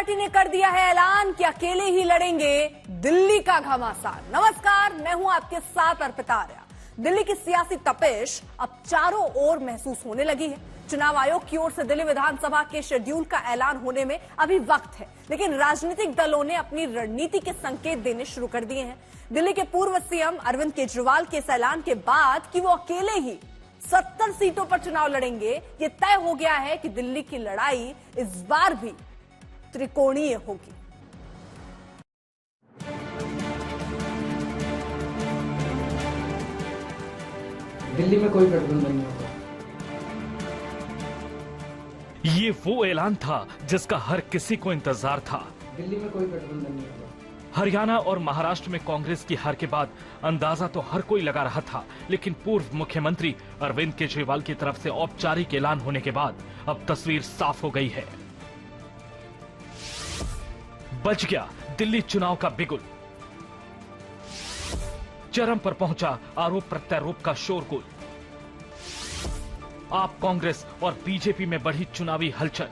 Party ने कर दिया है ऐलान कि अकेले ही लड़ेंगे दिल्ली का घमासान। नमस्कार, मैं हूं आपके साथ अर्पिता आर्या। दिल्ली की सियासी तपिश अब चारों ओर महसूस होने लगी है। चुनाव आयोग की ओर से दिल्ली विधानसभा के शेड्यूल का ऐलान होने में अभी वक्त है, लेकिन राजनीतिक दलों ने अपनी रणनीति के संकेत देने शुरू कर दिए हैं। दिल्ली के पूर्व सीएम अरविंद केजरीवाल के इस ऐलान के बाद कि वो अकेले ही 70 सीटों पर चुनाव लड़ेंगे, ये तय हो गया है कि दिल्ली की लड़ाई इस बार भी त्रिकोणीय होगी। दिल्ली में कोई गठबंधन नहीं होगा। ये वो ऐलान था जिसका हर किसी को इंतजार था। दिल्ली में कोई गठबंधन नहीं होगा। हरियाणा और महाराष्ट्र में कांग्रेस की हार के बाद अंदाजा तो हर कोई लगा रहा था, लेकिन पूर्व मुख्यमंत्री अरविंद केजरीवाल की तरफ से औपचारिक ऐलान होने के बाद अब तस्वीर साफ हो गई है। बच गया दिल्ली चुनाव का बिगुल। चरम पर पहुंचा आरोप प्रत्यारोप का शोरगुल। आप कांग्रेस और बीजेपी में बढ़ी चुनावी हलचल।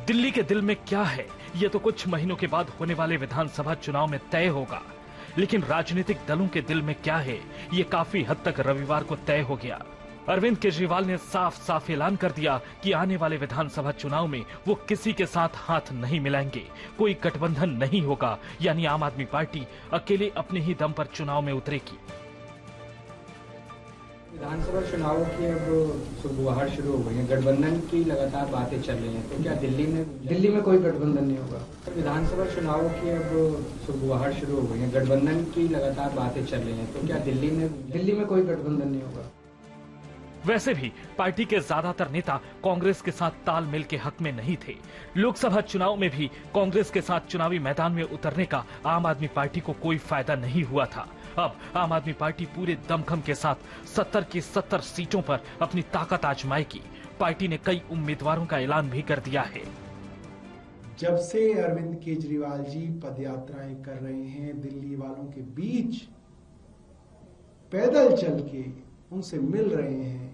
दिल्ली के दिल में क्या है, यह तो कुछ महीनों के बाद होने वाले विधानसभा चुनाव में तय होगा, लेकिन राजनीतिक दलों के दिल में क्या है, यह काफी हद तक रविवार को तय हो गया। अरविंद केजरीवाल ने साफ साफ ऐलान कर दिया कि आने वाले विधानसभा चुनाव में वो किसी के साथ हाथ नहीं मिलाएंगे, कोई गठबंधन नहीं होगा, यानी आम आदमी पार्टी अकेले अपने ही दम पर चुनाव में उतरेगी। विधानसभा चुनावों की अब सुगबुगाहट शुरू हो गई है, गठबंधन की लगातार बातें चल रही हैं, तो क्या दिल्ली में कोई गठबंधन नहीं होगा? विधानसभा चुनावों की अब सुगबुगाहट शुरू हो गई है, गठबंधन की लगातार बातें चल रही हैं, तो क्या दिल्ली में कोई गठबंधन नहीं होगा? वैसे भी पार्टी के ज्यादातर नेता कांग्रेस के साथ तालमेल के हक में नहीं थे। लोकसभा चुनाव में भी कांग्रेस के साथ चुनावी मैदान में उतरने का आम आदमी पार्टी को कोई फायदा नहीं हुआ था। अब आम आदमी पार्टी पूरे दमखम के साथ 70 की 70 सीटों पर अपनी ताकत आजमाएगी। पार्टी ने कई उम्मीदवारों का ऐलान भी कर दिया है। जब से अरविंद केजरीवाल जी पदयात्राएं कर रहे हैं, दिल्ली वालों के बीच पैदल चल के उनसे मिल रहे हैं,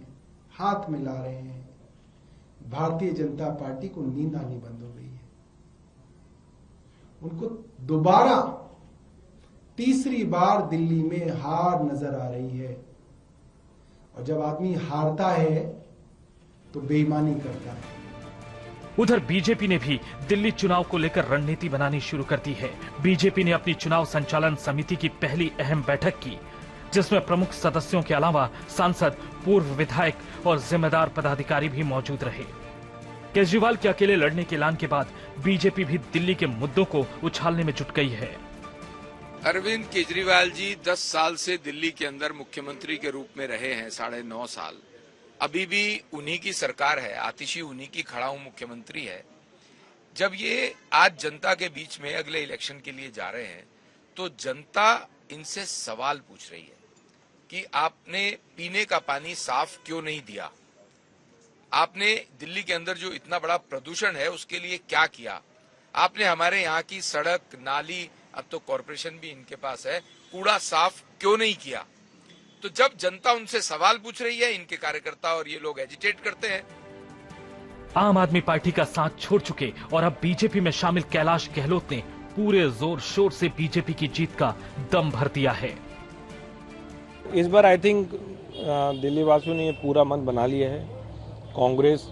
हाथ मिला रहे हैं, भारतीय जनता पार्टी को नींद आनी बंद हो गई है। उनको दोबारा तीसरी बार दिल्ली में हार नजर आ रही है, और जब आदमी हारता है तो बेईमानी करता है। उधर बीजेपी ने भी दिल्ली चुनाव को लेकर रणनीति बनानी शुरू कर दी है। बीजेपी ने अपनी चुनाव संचालन समिति की पहली अहम बैठक की, जिसमें प्रमुख सदस्यों के अलावा सांसद, पूर्व विधायक और जिम्मेदार पदाधिकारी भी मौजूद रहे। केजरीवाल के अकेले लड़ने के ऐलान के बाद बीजेपी भी दिल्ली के मुद्दों को उछालने में जुट गई है। अरविंद केजरीवाल जी 10 साल से दिल्ली के अंदर मुख्यमंत्री के रूप में रहे हैं, 9.5 साल। अभी भी उन्हीं की सरकार है, आतिशी उन्हीं की खड़ा हूं मुख्यमंत्री है। जब ये आज जनता के बीच में अगले इलेक्शन के लिए जा रहे हैं, तो जनता इनसे सवाल पूछ रही है कि आपने पीने का पानी साफ क्यों नहीं दिया, आपने दिल्ली के अंदर जो इतना बड़ा प्रदूषण है उसके लिए क्या किया, आपने हमारे यहाँ की सड़क, नाली, अब तो कॉरपोरेशन भी इनके पास है, कूड़ा साफ क्यों नहीं किया। तो जब जनता उनसे सवाल पूछ रही है, इनके कार्यकर्ता और ये लोग एजिटेट करते हैं। आम आदमी पार्टी का साथ छोड़ चुके और अब बीजेपी में शामिल कैलाश गहलोत ने पूरे जोर शोर से बीजेपी की जीत का दम भर दिया है। इस बार आई थिंक दिल्ली वासियों ने ये पूरा मन बना लिया है। कांग्रेस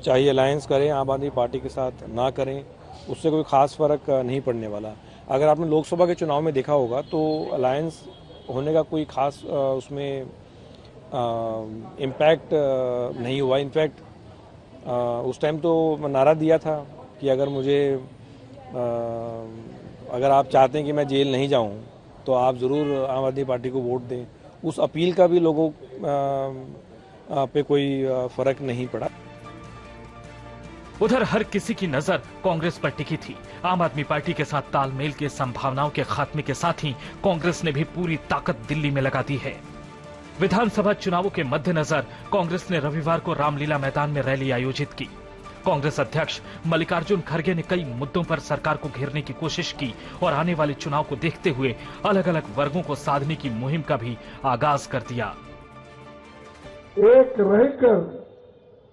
चाहे अलायंस करें आम आदमी पार्टी के साथ ना करें, उससे कोई खास फर्क नहीं पड़ने वाला। अगर आपने लोकसभा के चुनाव में देखा होगा तो अलायंस होने का कोई खास उसमें इम्पैक्ट नहीं हुआ। इनफैक्ट उस टाइम तो नारा दिया था कि अगर आप चाहते हैं कि मैं जेल नहीं जाऊं तो आप जरूर आम आदमी पार्टी को वोट दें। उस अपील का भी लोगों पे कोई फर्क नहीं पड़ा। उधर हर किसी की नजर कांग्रेस पर टिकी थी। आम आदमी पार्टी के साथ तालमेल की संभावनाओं के खात्मे के साथ ही कांग्रेस ने भी पूरी ताकत दिल्ली में लगा दी है। विधानसभा चुनावों के मद्देनजर कांग्रेस ने रविवार को रामलीला मैदान में रैली आयोजित की। कांग्रेस अध्यक्ष मल्लिकार्जुन खड़गे ने कई मुद्दों पर सरकार को घेरने की कोशिश की और आने वाले चुनाव को देखते हुए अलग अलग वर्गों को साधने की मुहिम का भी आगाज कर दिया। एक रहकर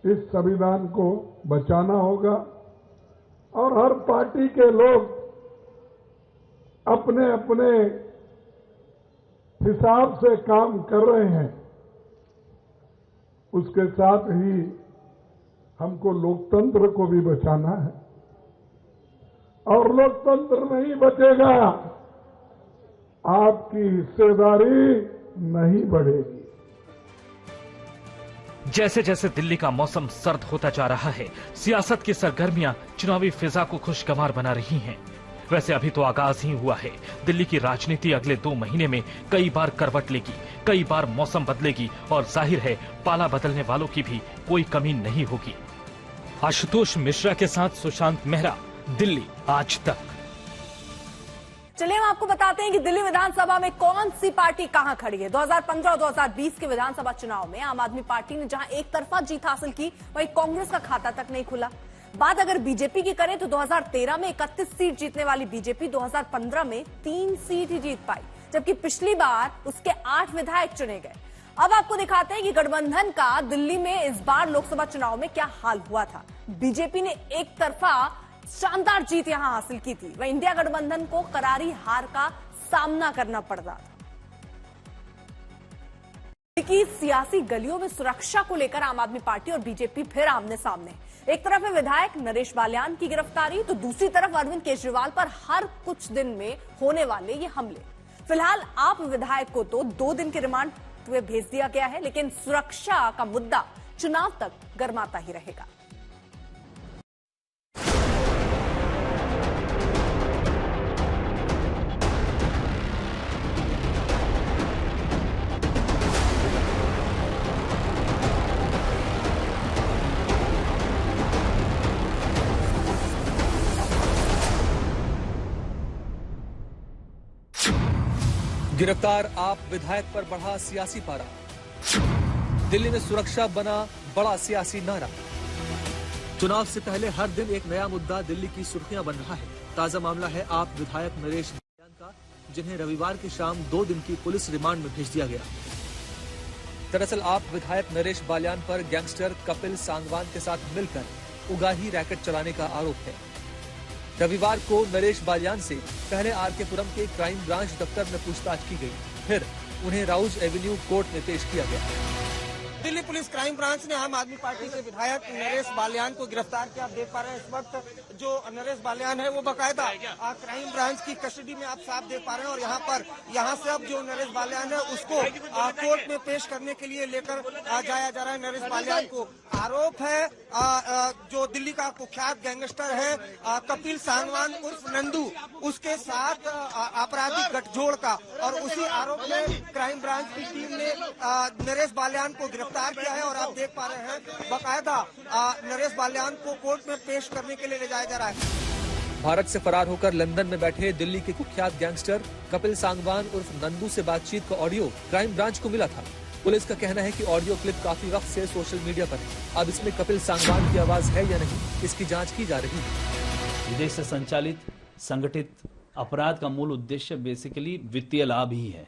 इस संविधान को बचाना होगा, और हर पार्टी के लोग अपने अपने हिसाब से काम कर रहे हैं, उसके साथ ही हमको लोकतंत्र को भी बचाना है। और लोकतंत्र नहीं बचेगा, आपकी हिस्सेदारी नहीं बढ़ेगी। जैसे जैसे दिल्ली का मौसम सर्द होता जा रहा है, सियासत की सरगर्मियां चुनावी फिजा को खुशगवार बना रही हैं। वैसे अभी तो आगाज ही हुआ है। दिल्ली की राजनीति अगले 2 महीने में कई बार करवट लेगी, कई बार मौसम बदलेगी और जाहिर है पाला बदलने वालों की भी कोई कमी नहीं होगी। आशुतोष मिश्रा के साथ सुशांत मेहरा, दिल्ली आज तक। चलिए हम आपको बताते हैं कि दिल्ली विधानसभा में कौन सी पार्टी कहां खड़ी है। 2015 और 2020 के विधानसभा चुनाव में आम आदमी पार्टी ने जहां एक तरफा जीत हासिल की, वहीं कांग्रेस का खाता तक नहीं खुला। बात अगर बीजेपी की करें तो 2013 में 31 सीट जीतने वाली बीजेपी 2015 में 3 सीट ही जीत पाई, जबकि पिछली बार उसके 8 विधायक चुने गए। अब आपको दिखाते हैं कि गठबंधन का दिल्ली में इस बार लोकसभा चुनाव में क्या हाल हुआ था। बीजेपी ने एक तरफा शानदार जीत यहां हासिल की थी, वह इंडिया गठबंधन को करारी हार का सामना करना पड़ रहा था। की सियासी गलियों में सुरक्षा को लेकर आम आदमी पार्टी और बीजेपी फिर आमने सामने। एक तरफ है विधायक नरेश बाल्यान की गिरफ्तारी, तो दूसरी तरफ अरविंद केजरीवाल पर हर कुछ दिन में होने वाले ये हमले। फिलहाल आप विधायक को तो 2 दिन के रिमांड पे भेज दिया गया है, लेकिन सुरक्षा का मुद्दा चुनाव तक गर्माता ही रहेगा। गिरफ्तार आप विधायक पर बढ़ा सियासी पारा, दिल्ली में सुरक्षा बना बड़ा सियासी नारा। चुनाव से पहले हर दिन एक नया मुद्दा दिल्ली की सुर्खियां बन रहा है। ताजा मामला है आप विधायक नरेश बाल्यान का, जिन्हें रविवार की शाम 2 दिन की पुलिस रिमांड में भेज दिया गया। दरअसल आप विधायक नरेश बाल्यान पर गैंगस्टर कपिल सांगवान के साथ मिलकर उगाही रैकेट चलाने का आरोप है। रविवार को नरेश बाल्यान से पहले आरकेपुरम के क्राइम ब्रांच दफ्तर में पूछताछ की गई, फिर उन्हें राउज एवेन्यू कोर्ट में पेश किया गया। दिल्ली पुलिस क्राइम ब्रांच ने आम आदमी पार्टी के विधायक नरेश बाल्यान को गिरफ्तार किया। आप देख पा रहे हैं इस वक्त जो नरेश बाल्यान है वो बकायदा क्राइम ब्रांच की कस्टडी में आप साफ देख पा रहे हैं, और यहाँ से अब जो नरेश बाल्यान है उसको कोर्ट में पेश करने के लिए लेकर जाया जा रहा है। नरेश बाल्यान को आरोप है जो दिल्ली का कुख्यात गैंगस्टर है कपिल सांगवान उर्फ नंदू, उसके साथ आपराधिक गठजोड़ का, और उसी आरोप में क्राइम ब्रांच की टीम ने नरेश बाल्यान को गिरफ्तार किया है। और आप देख पा रहे हैं बकायदा नरेश बाल्यान को कोर्ट में पेश करने के लिए ले जाया जा रहा है। भारत से फरार होकर लंदन में बैठे दिल्ली के कुख्यात गैंगस्टर कपिल सांगवान उर्फ नंदू से बातचीत का ऑडियो क्राइम ब्रांच को मिला था। पुलिस का कहना है कि ऑडियो क्लिप काफी वक्त से सोशल मीडिया पर है। अब इसमें कपिल सांगवान की आवाज है या नहीं, इसकी जांच की जा रही है। विदेश से संचालित संगठित अपराध का मूल उद्देश्य बेसिकली वित्तीय लाभ ही है।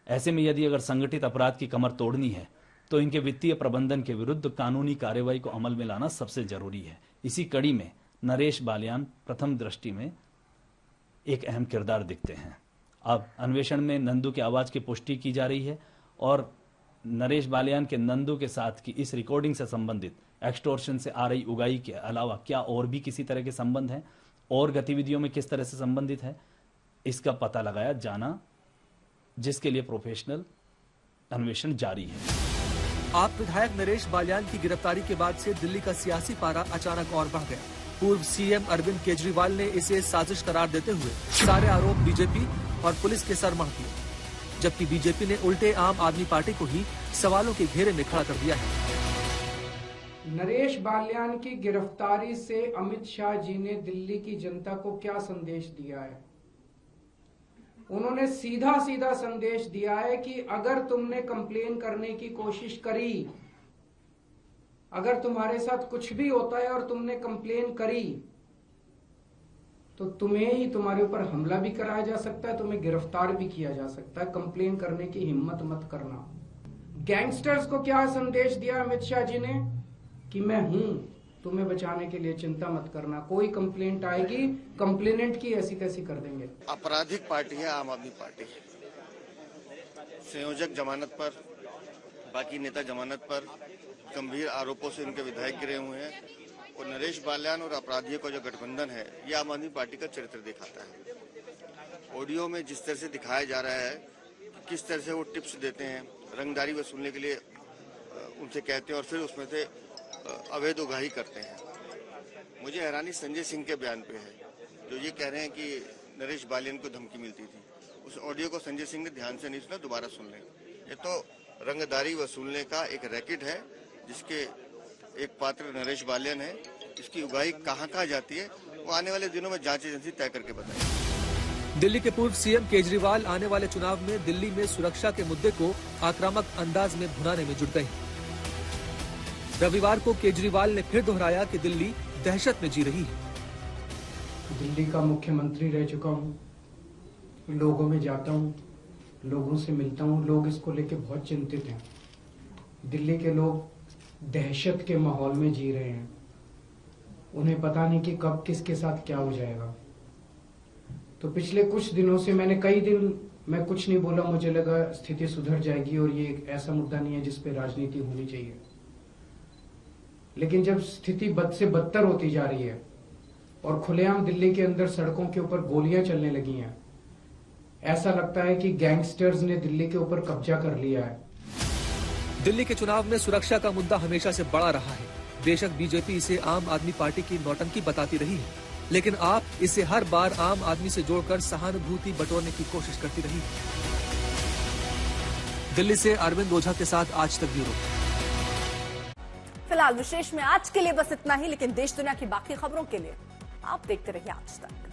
ऐसे में यदि अगर संगठित अपराध की कमर तोड़नी है तो इनके वित्तीय प्रबंधन के विरुद्ध कानूनी कार्रवाई को अमल में लाना सबसे जरूरी है। इसी कड़ी में नरेश बाल्यान प्रथम दृष्टि में एक अहम किरदार दिखते हैं। अब अन्वेषण में नंदू की आवाज की पुष्टि की जा रही है और नरेश बाल्यान के नंदू के साथ की इस रिकॉर्डिंग से संबंधित एक्सटॉर्शन से आ रही उगाही के अलावा क्या और भी किसी तरह के संबंध हैं और गतिविधियों में किस तरह से संबंधित है, इसका पता लगाया जाना, जिसके लिए प्रोफेशनल अन्वेषण जारी है। आप विधायक नरेश बाल्यान की गिरफ्तारी के बाद से दिल्ली का सियासी पारा अचानक और बढ़ गया। पूर्व सीएम अरविंद केजरीवाल ने इसे साजिश करार देते हुए सारे आरोप बीजेपी और पुलिस के सर मढ़ दिए, जबकि बीजेपी ने उल्टे आम आदमी पार्टी को ही सवालों के घेरे में खड़ा कर दिया है। नरेश बाल्यान की गिरफ्तारी से अमित शाह जी ने दिल्ली की जनता को क्या संदेश दिया है? उन्होंने सीधा सीधा संदेश दिया है कि अगर तुमने कंप्लेन करने की कोशिश करी, अगर तुम्हारे साथ कुछ भी होता है और तुमने कंप्लेन करी, तो तुम्हें ही तुम्हारे ऊपर हमला भी कराया जा सकता है, तुम्हें गिरफ्तार भी किया जा सकता है। कंप्लेन करने की हिम्मत मत करना। गैंगस्टर्स को क्या संदेश दिया अमित शाह जी ने कि मैं हूं, तुम्हें बचाने के लिए चिंता मत करना, कोई कंप्लेंट आएगी कंप्लेनेंट की ऐसी तैसी कर देंगे। आपराधिक पार्टी है आम आदमी पार्टी, संयोजक जमानत पर, बाकी नेता जमानत पर, गंभीर आरोपों से उनके विधायक गिरे हुए हैं और नरेश बाल्यान और अपराधियों का जो गठबंधन है ये आम आदमी पार्टी का चरित्र दिखाता है। ऑडियो में जिस तरह से दिखाया जा रहा है किस तरह से वो टिप्स देते हैं, रंगदारी वसूलने के लिए उनसे कहते हैं और फिर उसमें से अवैध उगाही करते हैं। मुझे हैरानी संजय सिंह के बयान पे है जो ये कह रहे हैं कि नरेश बालियान को धमकी मिलती थी। उस ऑडियो को संजय सिंह ने ध्यान से नहीं सुना, दोबारा सुन लें। ये तो रंगदारी वसूलने का एक रैकेट है जिसके एक पात्र नरेश बालियान है। इसकी उगाही कहाँ जाती है वो आने वाले दिनों में जांच एजेंसी तय करके बताएगी। दिल्ली के पूर्व सीएम केजरीवाल आने वाले चुनाव में दिल्ली में सुरक्षा के मुद्दे को आक्रामक अंदाज में भुनाने में जुट गए। रविवार को केजरीवाल ने फिर दोहराया कि दिल्ली दहशत में जी रही है। दिल्ली का मुख्यमंत्री रह चुका हूँ, लोगों में जाता हूँ, लोगों से मिलता हूँ, लोग इसको लेके बहुत चिंतित हैं। दिल्ली के लोग दहशत के माहौल में जी रहे हैं, उन्हें पता नहीं कि कब किसके साथ क्या हो जाएगा। तो पिछले कुछ दिनों से कई दिन मैं कुछ नहीं बोला, मुझे लगा स्थिति सुधर जाएगी और ये एक ऐसा मुद्दा नहीं है जिस पे राजनीति होनी चाहिए। लेकिन जब स्थिति बद से बदतर होती जा रही है और खुलेआम दिल्ली के अंदर सड़कों के ऊपर गोलियां चलने लगी हैं, ऐसा लगता है कि गैंगस्टर्स ने दिल्ली के ऊपर कब्जा कर लिया है। दिल्ली के चुनाव में सुरक्षा का मुद्दा हमेशा से बड़ा रहा है। बेशक बीजेपी इसे आम आदमी पार्टी की नौटंकी बताती रही है, लेकिन आप इसे हर बार आम आदमी से जोड़कर सहानुभूति बटोरने की कोशिश करती रही है। दिल्ली से अरविंद ओझा के साथ आज तक ब्यूरो। फिलहाल विशेष में आज के लिए बस इतना ही, लेकिन देश दुनिया की बाकी खबरों के लिए आप देखते रहिए आज तक।